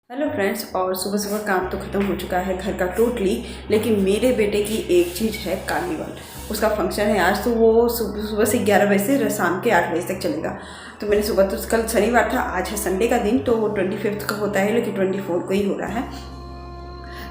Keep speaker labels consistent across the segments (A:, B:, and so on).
A: Hello friends. और सुबह सुबह काम तो ख़त्म हो चुका है घर का टोटली, लेकिन मेरे बेटे की एक चीज़ है कार्निवल। उसका फंक्शन है आज, तो वो सुबह सुबह से 11 बजे से शाम के 8 बजे तक चलेगा। तो मैंने सुबह, तो कल शनिवार था, आज है संडे का दिन, तो वो 25 का होता है, लेकिन 24 को ही हो रहा है।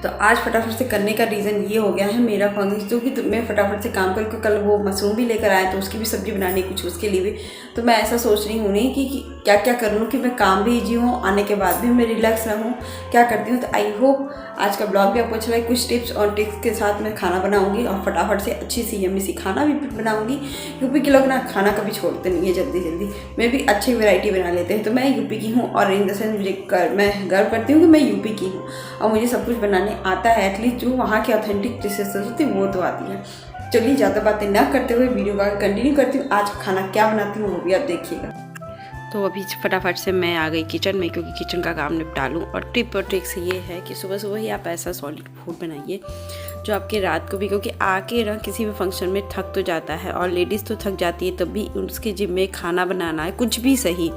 A: तो आज फटाफट से करने का रीज़न ये हो गया है मेरा फंक्शन, क्योंकि तो मैं फटाफट से काम करके कल वो मशरूम भी लेकर आए, तो उसकी भी सब्ज़ी बनानी कुछ उसके लिए भी। तो मैं ऐसा सोच रही हूँ नहीं कि क्या क्या कर लूँ कि मैं काम भी इजी हूँ, आने के बाद भी मैं रिलैक्स रहूँ, क्या करती हूँ। तो आई होप आज का ब्लॉग भी आपको अच्छा लगे। कुछ टिप्स और ट्रिक्स के साथ मैं खाना बनाऊँगी और फटाफट से अच्छी सी यम्मी सी खाना भी बनाऊँगी। यूपी के लोग ना खाना कभी छोड़ते नहीं है जल्दी जल्दी, मैं भी अच्छी वैरायटी बना लेते हैं। तो मैं यूपी की हूँ, और इन द सेंस मैं गर्व करती हूँ कि मैं यूपी की हूँ और मुझे सब कुछ बनाने आता है। एटलीस्ट जो वहाँ की ऑथेंटिक डिशेस होती है वो तो आती है। चलिए ज़्यादा बातें ना करते हुए वीडियो का कंटिन्यू करती हूँ। आज खाना क्या बनाती हूँ वो भी आप देखिएगा। तो अभी फटाफट से मैं आ गई किचन में, क्योंकि किचन का काम निपटा लूँ। और टिप और ट्रिक्स ये है कि सुबह सुबह ही आप ऐसा सॉलिड फूड बनाइए जो आपके रात को भी, क्योंकि आके ना किसी भी फंक्शन में थक तो जाता है, और लेडीज़ तो थक जाती है, तब भी उसके जिम में खाना बनाना है, कुछ भी सही,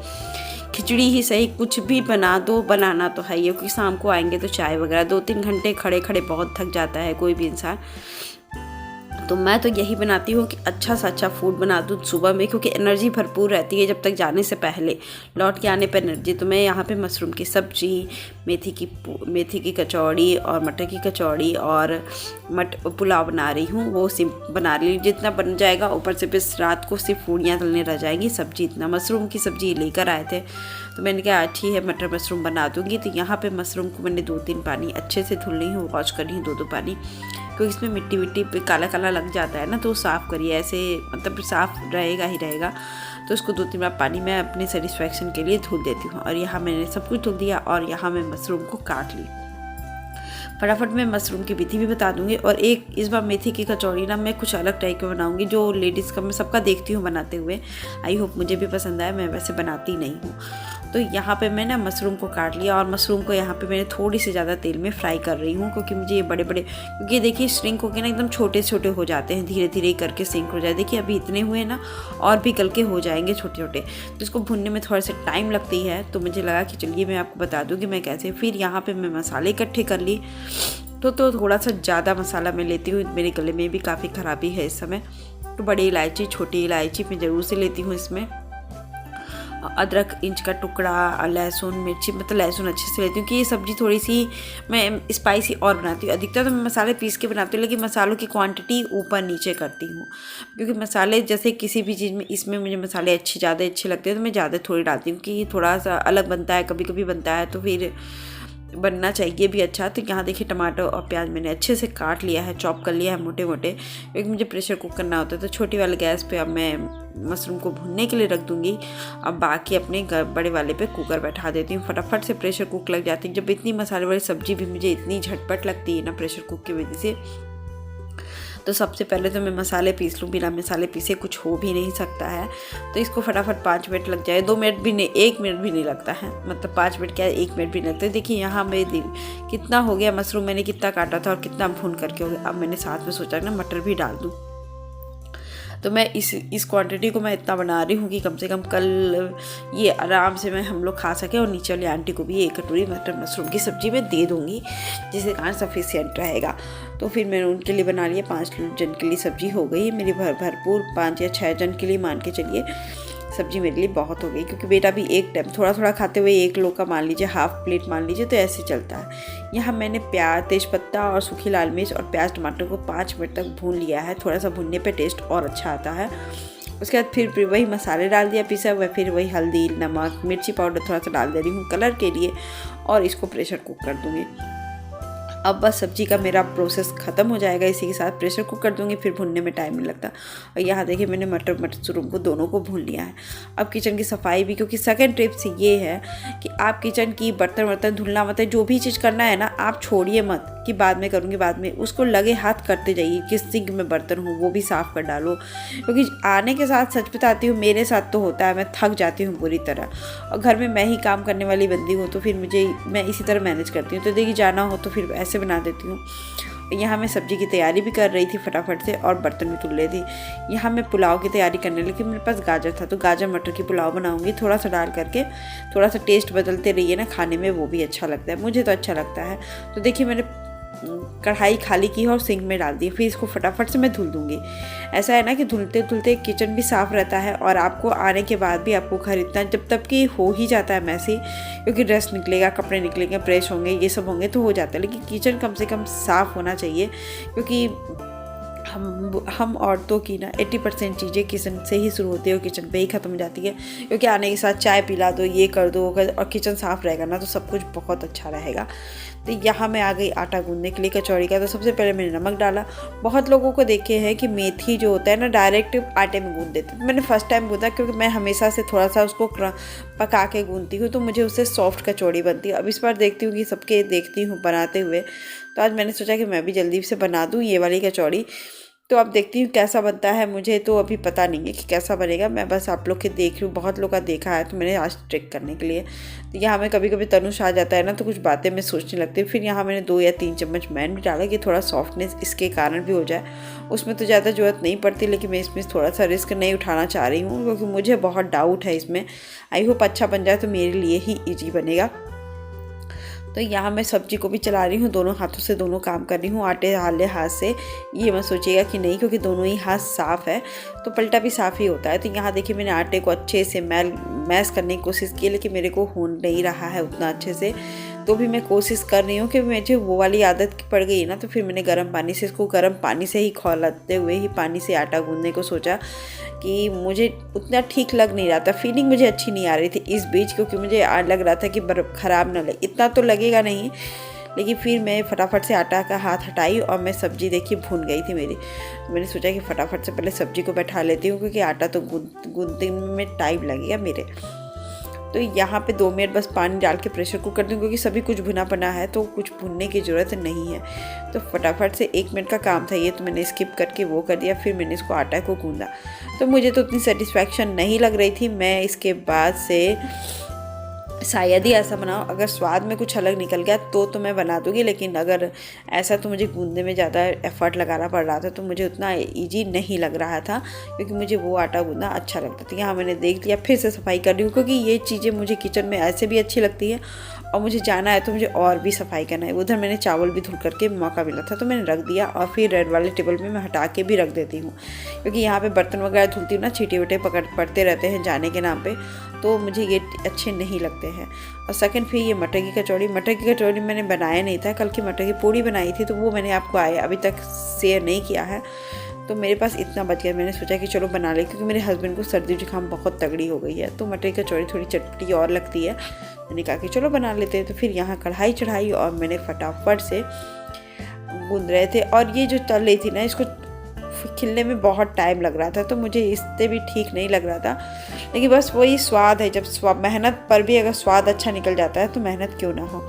A: खिचड़ी ही सही, कुछ भी बना दो, बनाना तो है ही, क्योंकि शाम को आएंगे तो चाय वगैरह 2-3 घंटे खड़े खड़े बहुत थक जाता है कोई भी इंसान। तो मैं तो यही बनाती हूँ कि अच्छा सा अच्छा फूड बना दूँ सुबह में, क्योंकि एनर्जी भरपूर रहती है जब तक जाने से पहले, लौट के आने पर एनर्जी। तो मैं यहाँ पे मशरूम की सब्ज़ी, मेथी की कचौड़ी और मटर की कचौड़ी और पुलाव बना रही हूँ। वो बना रही हूँ, जितना बन जाएगा। ऊपर से बस रात को सिर्फ पूड़ियाँ तलने रह जाएंगी। सब्जी इतना, मशरूम की सब्ज़ी लेकर आए थे, तो मैंने कहा ठीक है मटर मशरूम बना दूँगी। तो यहाँ पे मशरूम को मैंने 2-3 पानी अच्छे से धुल रही हूँ, वॉश कर रही हूँ 2-2 पानी, क्योंकि इसमें मिट्टी विट्टी पे काला काला लग जाता है ना, तो साफ़ करिए, ऐसे मतलब साफ़ रहेगा ही रहेगा। तो उसको 2-3 बार पानी में अपने सेटिस्फैक्शन के लिए धुल देती हूँ। और यहाँ मैंने सब कुछ धुल दिया, और यहाँ मैं मशरूम को काट ली। फटाफट मैं मशरूम की विधि भी बता दूंगी। और एक इस बार मेथी की कचौड़ी ना मैं कुछ अलग टाइप की बनाऊंगी, जो लेडीज़ का मैं सबका देखती हूँ बनाते हुए। आई होप मुझे भी पसंद आए, मैं वैसे बनाती नहीं हूँ। तो यहाँ पे मैं ना मशरूम को काट लिया, और मशरूम को यहाँ पे मैंने थोड़ी सी ज़्यादा तेल में फ्राई कर रही हूँ, क्योंकि मुझे ये बड़े बड़े, क्योंकि देखिए श्रिंक होके ना एकदम छोटे छोटे हो जाते हैं, धीरे धीरे करके श्रिंक हो जाए। देखिए अभी इतने हुए ना, और भी कल के हो जाएंगे छोटे छोटे। तो इसको भुनने में थोड़ा सा टाइम लगती है, तो मुझे लगा कि चलिए मैं आपको बता दूँ कि मैं कैसे। फिर यहाँ पर मैं मसाले इकट्ठे कर ली। तो थोड़ा सा ज़्यादा मसाला मैं लेती हूँ, मेरे गले में भी काफ़ी ख़राबी है इस समय। तो बड़ी इलायची, छोटी इलायची मैं ज़रूर से लेती हूँ इसमें। अदरक इंच का टुकड़ा, लहसुन, मिर्ची, मतलब लहसुन अच्छे से लेती हूँ कि ये सब्ज़ी थोड़ी सी मैं स्पाइसी और बनाती हूँ। अधिकतर तो मैं मसाले पीस के बनाती हूँ, लेकिन मसालों की क्वांटिटी ऊपर नीचे करती हूँ, क्योंकि मसाले जैसे किसी भी चीज़ में, इसमें मुझे मसाले ज़्यादा अच्छे लगते हैं, तो मैं ज़्यादा थोड़ी डालती हूँ कि थोड़ा सा अलग बनता है, कभी कभी बनता है तो फिर बनना चाहिए भी अच्छा। तो यहाँ देखिए टमाटर और प्याज मैंने अच्छे से काट लिया है, चॉप कर लिया है मोटे मोटे, क्योंकि मुझे प्रेशर कुक करना होता है। तो छोटी वाले गैस पे अब मैं मशरूम को भुनने के लिए रख दूँगी। अब बाकी अपने बड़े वाले पे कुकर बैठा देती हूँ, फटाफट से प्रेशर कुक लग जाती है। जब इतनी मसाले वाली सब्ज़ी भी मुझे इतनी झटपट लगती है ना प्रेशर कुक की वजह से, तो सबसे पहले तो मैं मसाले पीस लूँ। बिना मसाले पीसे कुछ हो भी नहीं सकता है। तो इसको फटाफट 5 मिनट लग जाए, 2 मिनट भी नहीं, 1 मिनट भी नहीं लगता है, मतलब 5 मिनट क्या 1 मिनट भी नहीं लगता है। देखिए यहाँ मेरे कितना हो गया मशरूम, मैंने कितना काटा था और कितना भून करके हो गया। अब मैंने साथ में सोचा ना मटर भी डाल दूँ। तो मैं इस क्वांटिटी को मैं इतना बना रही हूँ कि कम से कम कल ये आराम से मैं हम लोग खा सकें, और नीचे वाली आंटी को भी 1 कटोरी मटर मशरूम की सब्ज़ी मैं दे दूँगी, जिसके कारण सफिशिएंट रहेगा। तो फिर मैंने उनके लिए बना लिया, 5 जन के लिए सब्ज़ी हो गई मेरी भरपूर। 5 या 6 जन के लिए मान के चलिए, सब्ज़ी मेरे लिए बहुत हो गई, क्योंकि बेटा भी एक टाइम थोड़ा थोड़ा खाते हुए 1 लोग का मान लीजिए, हाफ प्लेट मान लीजिए, तो ऐसे चलता है। यहाँ मैंने प्याज, तेज़पत्ता और सूखी लाल मिर्च और प्याज टमाटर को 5 मिनट तक भून लिया है। थोड़ा सा भूनने पे टेस्ट और अच्छा आता है। उसके बाद फिर वही मसाले डाल दिया पिसा हुआ, फिर वही हल्दी, नमक, मिर्ची पाउडर थोड़ा सा डाल दे रही हूँ कलर के लिए, और इसको प्रेशर कुक कर दूँगी। अब बस सब्जी का मेरा प्रोसेस ख़त्म हो जाएगा, इसी के साथ प्रेशर कुक कर दूँगी, फिर भुनने में टाइम नहीं लगता। और यहाँ देखिए मैंने मटर मशरूम को दोनों को भून लिया है। अब किचन की सफाई भी, क्योंकि सेकंड टिप्स ये है कि आप किचन की बर्तन धुलना, मतलब जो भी चीज़ करना है ना, आप छोड़िए मत कि बाद में करूँगी, बाद में, उसको लगे हाथ करते जाइए। किस सिंक में बर्तन हो वो भी साफ़ कर डालो, क्योंकि आने के साथ सच बताती हूँ मेरे साथ तो होता है, मैं थक जाती हूँ बुरी तरह, और घर में मैं ही काम करने वाली बंदी हूँ, तो फिर मैं इसी तरह मैनेज करती हूँ। तो देखिए जाना हो तो फिर ऐसे से बना देती हूँ। यहाँ मैं सब्ज़ी की तैयारी भी कर रही थी फटाफट से और बर्तन भी धुल रही थी। यहाँ मैं पुलाव की तैयारी करने लगी। मेरे पास गाजर था तो गाजर मटर की पुलाव बनाऊँगी, थोड़ा सा डाल करके। थोड़ा सा टेस्ट बदलते रहिए ना खाने में, वो भी अच्छा लगता है, मुझे तो अच्छा लगता है। तो देखिए मैंने कढ़ाई खाली की और सिंक में डाल दी, फिर इसको फटाफट से मैं धुल दूँगी। ऐसा है ना कि धुलते धुलते किचन भी साफ़ रहता है और आपको आने के बाद भी आपको घर इतना जब तक कि हो ही जाता है मैसी, क्योंकि ड्रेस निकलेगा, कपड़े निकलेंगे, प्रेस होंगे, ये सब होंगे तो हो जाता है। लेकिन किचन कम से कम साफ़ होना चाहिए, क्योंकि हम औरतों की ना 80% चीज़ें किचन से ही शुरू होती है और किचन पे ही ख़त्म हो जाती है। क्योंकि आने के साथ चाय पिला दो, ये कर दो, और किचन साफ़ रहेगा ना तो सब कुछ बहुत अच्छा रहेगा। तो यहाँ मैं आ गई आटा गूंदने के लिए कचौड़ी का। तो सबसे पहले मैंने नमक डाला। बहुत लोगों को देखे हैं कि मेथी जो होता है ना डायरेक्ट आटे में गूंद देते, मैंने फर्स्ट टाइम गूंदा, क्योंकि मैं हमेशा से थोड़ा सा उसको पका के गूंदती हूँ तो मुझे उससे सॉफ्ट कचौड़ी बनती है। अब इस बार देखती हूँ कि सबके देखती हूँ बनाते हुए, तो आज मैंने सोचा कि मैं भी जल्दी से बना दूँ ये वाली कचौड़ी। तो अब देखती हूँ कैसा बनता है, मुझे तो अभी पता नहीं है कि कैसा बनेगा, मैं बस आप लोग के देख लूँ, बहुत लोग का देखा है तो मैंने आज ट्रिक करने के लिए। तो यहाँ में कभी कभी तनुष आ जाता है ना तो कुछ बातें मैं सोचने लगती हूँ। फिर यहाँ मैंने 2 या 3 चम्मच मैन भी डाला कि थोड़ा सॉफ्टनेस इसके कारण भी हो जाए। उसमें तो ज़्यादा ज़रूरत नहीं पड़ती, लेकिन मैं इसमें थोड़ा सा रिस्क नहीं उठाना चाह रही हूँ, क्योंकि मुझे बहुत डाउट है इसमें। आई होप अच्छा बन जाए तो मेरे लिए ही ईजी बनेगा। तो यहाँ मैं सब्जी को भी चला रही हूँ, दोनों हाथों से दोनों काम कर रही हूँ। आटे वाले हाथ से ये मत सोचिएगा कि नहीं, क्योंकि दोनों ही हाथ साफ़ है तो पलटा भी साफ़ ही होता है। तो यहाँ देखिए मैंने आटे को अच्छे से मैश करने की कोशिश की, लेकिन मेरे को हो नहीं रहा है उतना अच्छे से। तो भी मैं कोशिश कर रही हूँ कि मुझे वो वाली आदत पड़ गई ना, तो फिर मैंने गर्म पानी से इसको गर्म पानी से ही खौलाते हुए ही पानी से आटा गूंदने को सोचा कि मुझे उतना ठीक लग नहीं रहा था, फीलिंग मुझे अच्छी नहीं आ रही थी इस बीच, क्योंकि मुझे लग रहा था कि ख़राब ना लगे, इतना तो लगेगा नहीं। लेकिन फिर मैं फटाफट से आटा का हाथ हटाई और मैं सब्ज़ी देखिए भून गई थी मेरी। तो मैंने सोचा कि फटाफट से पहले सब्ज़ी को बैठा लेती हूँ, क्योंकि आटा तो गूंदने में टाइम लगेगा मेरे। तो यहाँ पे 2 मिनट बस पानी डाल के प्रेशर कुक कर दूँ, क्योंकि सभी कुछ भुना पना है तो कुछ भुनने की ज़रूरत नहीं है। तो फटाफट से 1 मिनट का काम था ये, तो मैंने स्किप करके वो कर दिया। फिर मैंने इसको आटा को गूंदा। तो मुझे तो उतनी सेटिस्फैक्शन नहीं लग रही थी। मैं इसके बाद से शायद ही ऐसा बनाऊँ, अगर स्वाद में कुछ अलग निकल गया तो मैं बना दूँगी, लेकिन अगर ऐसा तो मुझे गूंदने में ज़्यादा एफर्ट लगाना पड़ रहा था, तो मुझे उतना ईजी नहीं लग रहा था, क्योंकि मुझे वो आटा गूंदना अच्छा लगता था। यहाँ मैंने देख लिया, फिर से सफाई कर रही हूँ, क्योंकि ये चीज़ें मुझे किचन में ऐसे भी अच्छी लगती है और मुझे जाना है तो मुझे और भी सफाई करना है। उधर मैंने चावल भी धुल करके मौका मिला था तो मैंने रख दिया, और फिर रेड वाले टेबल में मैं हटा के भी रख देती हूँ, क्योंकि यहाँ पे बर्तन वगैरह धुलती हूँ ना, छींटे वीटे पड़ते रहते हैं जाने के नाम पे, तो मुझे ये अच्छे नहीं लगते हैं। और सेकंड फिर ये मटर की कचौड़ी मैंने बनाया नहीं था, कल की मटर की पूड़ी बनाई थी, तो वो मैंने आपको अभी तक शेयर नहीं किया है। तो मेरे पास इतना बच गया, मैंने सोचा कि चलो बना ले, क्योंकि मेरे हस्बैंड को सर्दी जुकाम बहुत तगड़ी हो गई है, तो मटर की कचौड़ी थोड़ी चटपटी और लगती है। मैंने कहा कि चलो बना लेते हैं। तो फिर यहाँ कढ़ाई चढ़ाई और मैंने फटाफट से गूंद रहे थे, और ये जो तल रही थी ना, इसको खिलने में बहुत टाइम लग रहा था, तो मुझे इससे भी ठीक नहीं लग रहा था। लेकिन बस वही स्वाद है, जब मेहनत पर भी अगर स्वाद अच्छा निकल जाता है तो मेहनत क्यों ना हो।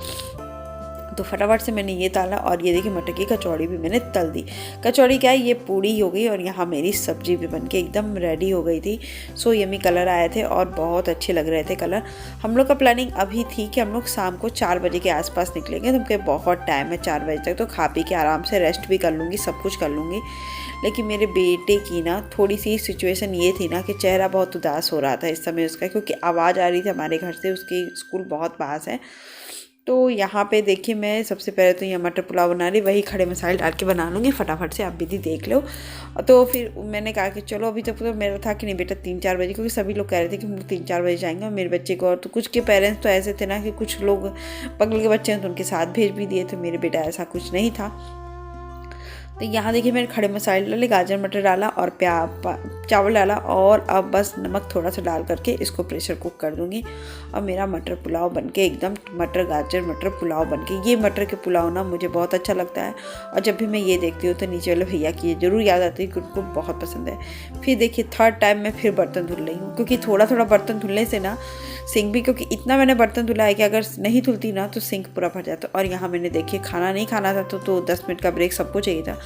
A: तो फटाफट से मैंने ये ताला, और ये देखिए मटर की कचौड़ी भी मैंने तल दी। कचौड़ी क्या है, ये पूड़ी हो गई, और यहाँ मेरी सब्जी भी बनके एकदम रेडी हो गई थी। सो यमी कलर आए थे और बहुत अच्छे लग रहे थे कलर। हम लोग का प्लानिंग अभी थी कि हम लोग शाम को 4 बजे के आसपास निकलेंगे, तो मुझे बहुत टाइम है 4 बजे तक, तो खा पी के आराम से रेस्ट भी कर लूँगी, सब कुछ कर लूँगी। लेकिन मेरे बेटे की ना थोड़ी सी सिचुएशन ये थी ना कि चेहरा बहुत उदास हो रहा था इस समय उसका, क्योंकि आवाज़ आ रही थी हमारे घर से, उसकी स्कूल बहुत पास है। तो यहाँ पे देखिए मैं सबसे पहले तो यहाँ मटर पुलाव बना रही, वही खड़े मसाले डाल के बना लूँगी फटाफट से, आप भी देख लो। तो फिर मैंने कहा कि चलो, अभी तक तो मेरा था कि नहीं बेटा 3-4 बजे, क्योंकि सभी लोग कह रहे थे कि हम 3-4 बजे जाएंगे, और मेरे बच्चे को, और तो कुछ के पेरेंट्स तो ऐसे थे ना कि कुछ लोग बगल के बच्चे हैं तो उनके साथ भेज भी दिए, तो मेरे बेटा ऐसा कुछ नहीं था। तो यहाँ देखिए मैंने खड़े मसाले डाले, गाजर मटर डाला और चावल डाला, और अब बस नमक थोड़ा सा डाल करके इसको प्रेशर कुक कर दूँगी, और मेरा मटर पुलाव बनके एकदम मटर गाजर मटर पुलाव बनके, ये मटर के पुलाव ना मुझे बहुत अच्छा लगता है, और जब भी मैं ये देखती हूँ तो नीचे वाले भैया की ज़रूर याद आती है कि उनको बहुत पसंद है। फिर देखिए 3rd टाइम मैं फिर बर्तन धुल रही हूँ, क्योंकि थोड़ा थोड़ा बर्तन धुलने से ना सिंक भी, क्योंकि इतना मैंने बर्तन धुला है कि अगर नहीं धुलती ना तो सिंक पूरा भर जाता। और यहाँ मैंने देखिए खाना नहीं खाना था, तो 10 मिनट का ब्रेक सबको चाहिए था,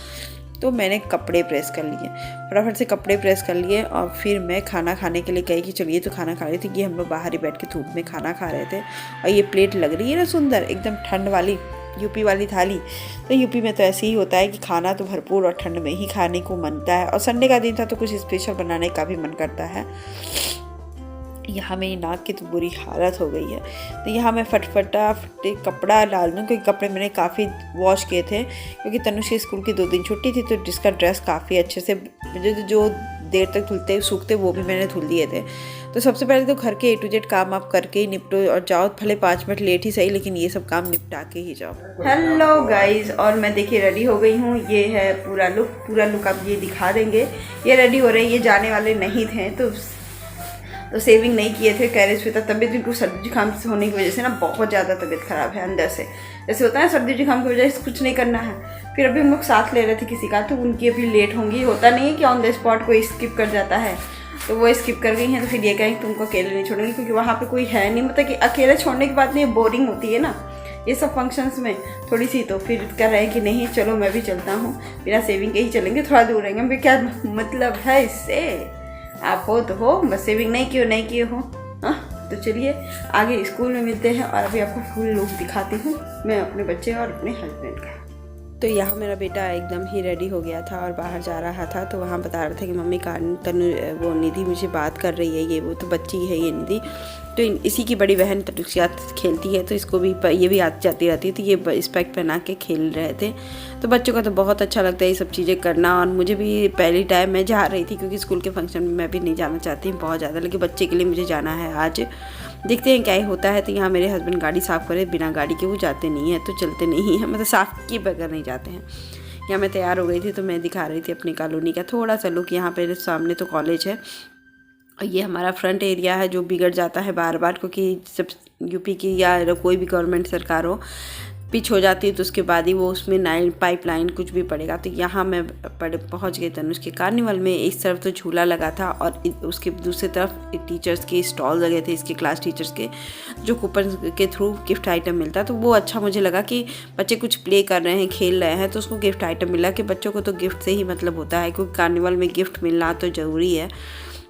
A: तो मैंने कपड़े प्रेस कर लिए, फटाफट से कपड़े प्रेस कर लिए, और फिर मैं खाना खाने के लिए गई कि चलिए तो खाना खा रही थी। ये हम लोग बाहर ही बैठ के धूप में खाना खा रहे थे, और ये प्लेट लग रही है ना सुंदर, एकदम ठंड वाली, यूपी वाली थाली। तो यूपी में तो ऐसे ही होता है कि खाना तो भरपूर और ठंड में ही खाने को मनता है, और संडे का दिन था तो कुछ स्पेशल बनाने का भी मन करता है। यहाँ मेरी नाक की तो बुरी हालत हो गई है, तो यहाँ मैं फटाफट कपड़ा डाल दूँ, क्योंकि कपड़े मैंने काफ़ी वॉश किए थे, क्योंकि तनुष के स्कूल की 2 दिन छुट्टी थी, तो जिसका ड्रेस काफ़ी अच्छे से जो देर तक धुलते सूखते वो भी मैंने धुल दिए थे। तो सबसे पहले तो घर के A to Z काम आप करके ही निपटो और जाओ, भले 5 मिनट लेट ही सही, लेकिन ये सब काम निपटा के ही जाओ। हेलो गाइज, और मैं देखिए रेडी हो गई हूँ। ये है पूरा लुक अब ये दिखा देंगे। ये रेडी हो रहे हैं, ये जाने वाले नहीं थे तो सेविंग नहीं किए थे, कैरेज पे था। तबीयत बिल्कुल सर्दी जुकाम से होने की वजह से ना बहुत ज़्यादा तबीयत ख़राब है अंदर से, जैसे होता है सर्दी जुकाम की वजह से कुछ नहीं करना है। फिर अभी हम लोग साथ ले रहे थे किसी का, तो उनकी अभी लेट होंगी। होता नहीं है कि ऑन द स्पॉट कोई स्किप कर जाता है, तो वो स्किप कर गई हैं। तो फिर ये कहें तुमको अकेले नहीं छोड़ेंगे, क्योंकि वहाँ पे कोई है नहीं। मतलब कि अकेले छोड़ने की बात नहीं, बोरिंग होती है ना ये सब फंक्शंस में थोड़ी सी। तो फिर कह रहे हैं कि नहीं चलो मैं भी चलता हूँ, बिना सेविंग के ही चलेंगे, थोड़ा दूर रहेंगे। अभी क्या मतलब है इससे, आप हो तो हो, बस सेविंग नहीं किए हो। हाँ तो चलिए आगे स्कूल में मिलते हैं, और अभी आपको फुल लुक दिखाती हूँ मैं अपने बच्चे और अपने हस्बैंड का। तो यहाँ मेरा बेटा एकदम ही रेडी हो गया था और बाहर जा रहा था, तो वहाँ बता रहा था कि मम्मी वो निधि मुझे बात कर रही है, ये वो तो बच्ची है ये निधि, तो इसी की बड़ी बहन तनुष खेलती है, तो इसको भी ये भी आती जाती रहती है। तो ये स्पेक्ट पहना के खेल रहे थे। तो बच्चों का तो बहुत अच्छा लगता है ये सब चीज़ें करना, और मुझे भी पहली टाइम मैं जा रही थी, क्योंकि स्कूल के फंक्शन में मैं भी नहीं जाना चाहती हूँ बहुत ज़्यादा, लेकिन बच्चे के लिए मुझे जाना है आज। देखते हैं क्या ही होता है। तो यहाँ मेरे हस्बैंड गाड़ी साफ़ करे, बिना गाड़ी के वो जाते नहीं हैं, तो चलते नहीं हैं, मतलब साफ़ किए बगैर नहीं जाते हैं। यहाँ मैं तैयार हो गई थी, तो मैं दिखा रही थी अपनी कॉलोनी का थोड़ा सा लुक। यहाँ पे सामने तो कॉलेज है, और ये हमारा फ्रंट एरिया है जो बिगड़ जाता है बार बार, क्योंकि जब यूपी की या कोई भी गवर्नमेंट सरकार हो पिच हो जाती है, तो उसके बाद ही वो उसमें पाइपलाइन कुछ भी पड़ेगा। तो यहाँ मैं पहुँच गई तनुष के कार्निवल में। इस तरफ तो झूला लगा था, और उसके दूसरी तरफ टीचर्स के स्टॉल लगे थे, इसके क्लास टीचर्स के, जो कूपन के थ्रू गिफ्ट आइटम मिलता। तो वो अच्छा मुझे लगा कि बच्चे कुछ प्ले कर रहे हैं, खेल रहे हैं, तो उसको गिफ्ट आइटम मिला। कि बच्चों को तो गिफ्ट से ही मतलब होता है, क्योंकि कार्निवल में गिफ्ट मिलना तो ज़रूरी है।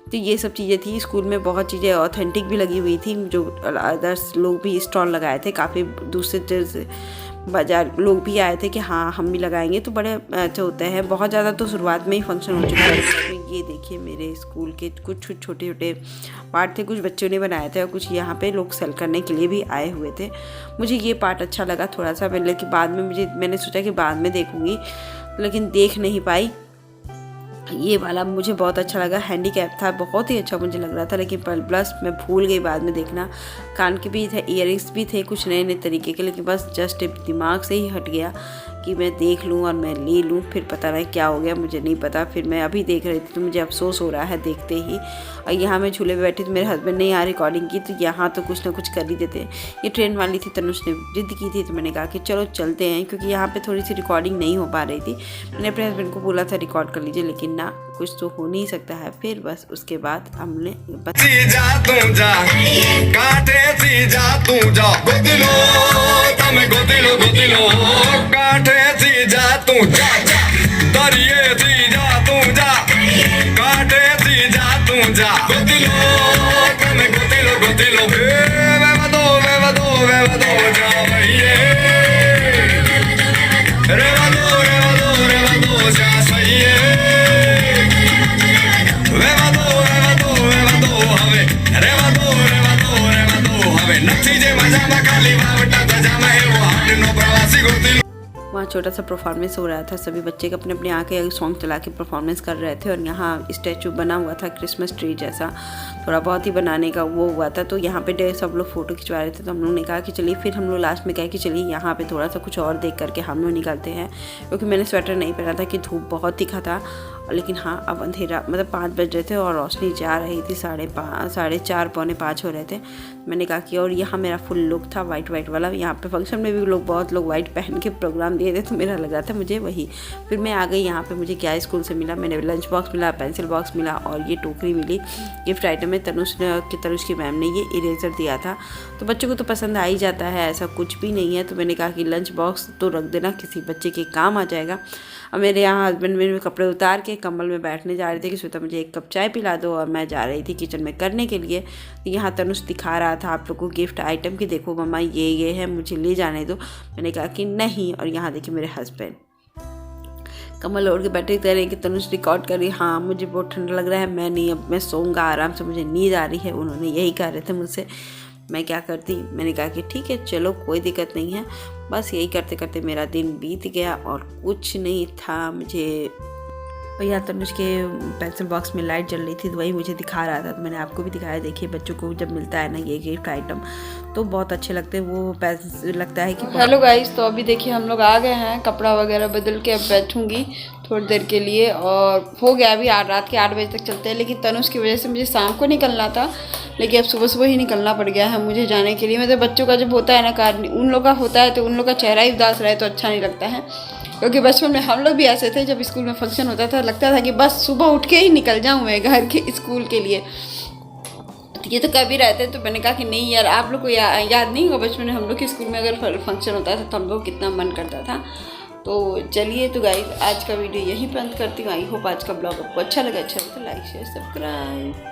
A: तो ये सब चीज़ें थी। स्कूल में बहुत चीज़ें ऑथेंटिक भी लगी हुई थी, जो अदर्स लोग भी स्टॉल लगाए थे, काफ़ी दूसरे बाजार लोग भी आए थे कि हाँ हम भी लगाएंगे, तो बड़े अच्छे होते हैं। बहुत ज़्यादा तो शुरुआत में ही फंक्शन हो चुका है। ये देखिए मेरे स्कूल के कुछ छोटे छोटे पार्ट थे, कुछ बच्चों ने बनाए थे, और कुछ यहाँ पे लोग सेल करने के लिए भी आए हुए थे। मुझे ये पार्ट अच्छा लगा थोड़ा सा, लेकिन बाद में मैंने सोचा कि बाद में देखूँगी, लेकिन देख नहीं पाई। ये वाला मुझे बहुत अच्छा लगा, हैंडीकैप था, बहुत ही अच्छा मुझे लग रहा था, लेकिन प्लस मैं भूल गई बाद में देखना। कान के भी थे, ईयरिंग्स भी थे कुछ नए नए तरीके के, लेकिन बस जस्ट दिमाग से ही हट गया कि मैं देख लूँ और मैं ले लूँ। फिर पता नहीं क्या हो गया, मुझे नहीं पता। फिर मैं अभी देख रही थी तो मुझे अफसोस हो रहा है देखते ही। और यहाँ मैं झूले पे बैठी, तो मेरे हस्बैंड ने यहाँ रिकॉर्डिंग की, तो यहाँ तो कुछ ना कुछ कर ही देते। ये ट्रेन वाली थी, तनुष ने जिद की थी, तो मैंने कहा कि चलो चलते हैं, क्योंकि यहाँ पे थोड़ी सी रिकॉर्डिंग नहीं हो पा रही थी। मैंने अपने हस्बैंड को बोला था रिकॉर्ड कर लीजिए, लेकिन ना, कुछ तो हो नहीं सकता है। फिर बस उसके बाद हमने वहाँ छोटा सा परफॉर्मेंस हो रहा था। सभी बच्चे अपने अपने आके सॉन्ग चला के परफॉर्मेंस कर रहे थे, और यहाँ स्टैचू बना हुआ था क्रिसमस ट्री जैसा, थोड़ा बहुत ही बनाने का वो हुआ था। तो यहाँ पे सब लोग फ़ोटो खिंचवा रहे थे, तो हम लोग ने कहा कि चलिए, फिर हम लोग लास्ट में कहे कि चलिए यहाँ पे थोड़ा सा कुछ और देख करके हम लोग निकलते हैं, क्योंकि मैंने स्वेटर नहीं पहना था कि धूप बहुत तीखा था। लेकिन हाँ, अब अंधेरा, मतलब 5 बज रहे थे और रोशनी जा रही थी, 4:30 पौने 5 हो रहे थे। मैंने कहा कि, और यहाँ मेरा फुल लुक था वाइट वाला। यहाँ पे फंक्शन में भी बहुत लोग वाइट पहन के प्रोग्राम दिए थे, तो मेरा लग रहा था मुझे वही। फिर मैं आ गई यहाँ पे, मुझे क्या स्कूल से मिला, मैंने लंच बॉक्स मिला, पेंसिल बॉक्स मिला, और ये टोकरी मिली गिफ्ट आइटम में। तनुष की मैम ने ये इरेजर दिया था, तो बच्चों को तो पसंद आ ही जाता है, ऐसा कुछ भी नहीं है। तो मैंने कहा कि लंच बॉक्स तो रख देना, किसी बच्चे के काम आ जाएगा। और मेरे यहाँ हस्बैंड मेरे कपड़े उतार के कंबल में बैठने जा रहे थे कि श्वेता मुझे एक कप चाय पिला दो, और मैं जा रही थी किचन में करने के लिए। तो यहाँ तनुष दिखा रहा था आप लोग को गिफ्ट आइटम कि देखो मम्मा ये है, मुझे ले जाने दो। मैंने कहा कि नहीं। और यहाँ देखिए मेरे हस्बैंड कमल ओढ़ के बैठे कह रहे हैं कि तनुष रिकॉर्ड कर रही, हाँ मुझे बहुत ठंडा लग रहा है, मैं नहीं, अब मैं सोऊंगा आराम से, मुझे नींद आ रही है। उन्होंने यही कह रहे थे मुझसे, मैं क्या करती। मैंने कहा कि ठीक है चलो कोई दिक्कत नहीं है। बस यही करते करते मेरा दिन बीत गया और कुछ नहीं था मुझे। और यहाँ तनुष के पेंसिल बॉक्स में लाइट जल रही थी तो वही मुझे दिखा रहा था, तो मैंने आपको भी दिखाया। देखिए बच्चों को जब मिलता है ना ये गिफ्ट आइटम तो बहुत अच्छे लगते हैं, वो पेंसिल लगता है कि। हेलो गाइस, तो अभी देखिए हम लोग आ गए हैं, कपड़ा वगैरह बदल के अब बैठूंगी थोड़ी देर के लिए। और हो गया अभी रात के 8 बजे तक चलते हैं, लेकिन तनुष की वजह से मुझे शाम को निकलना था, लेकिन अब सुबह सुबह ही निकलना पड़ गया है मुझे जाने के लिए। मतलब बच्चों का जब होता है ना कार्य, उन लोग का होता है तो उन लोग का चेहरा ही उदास रहे तो अच्छा नहीं लगता है। क्योंकि बचपन में हम लोग भी ऐसे थे, जब स्कूल में फंक्शन होता था लगता था कि बस सुबह उठ के ही निकल जाऊँ मैं घर के स्कूल के लिए। ये तो कभी रहते, तो मैंने कहा कि नहीं यार, आप लोग को याद नहीं होगा बचपन में हम लोग के स्कूल में अगर फंक्शन होता था तो हम लोग कितना मन करता था। तो चलिए, तो गाइस आज का वीडियो यहीं बंद करती हूँ। आई होप आज का ब्लॉग आपको अच्छा लगा तो लाइक शेयर सब्सक्राइब।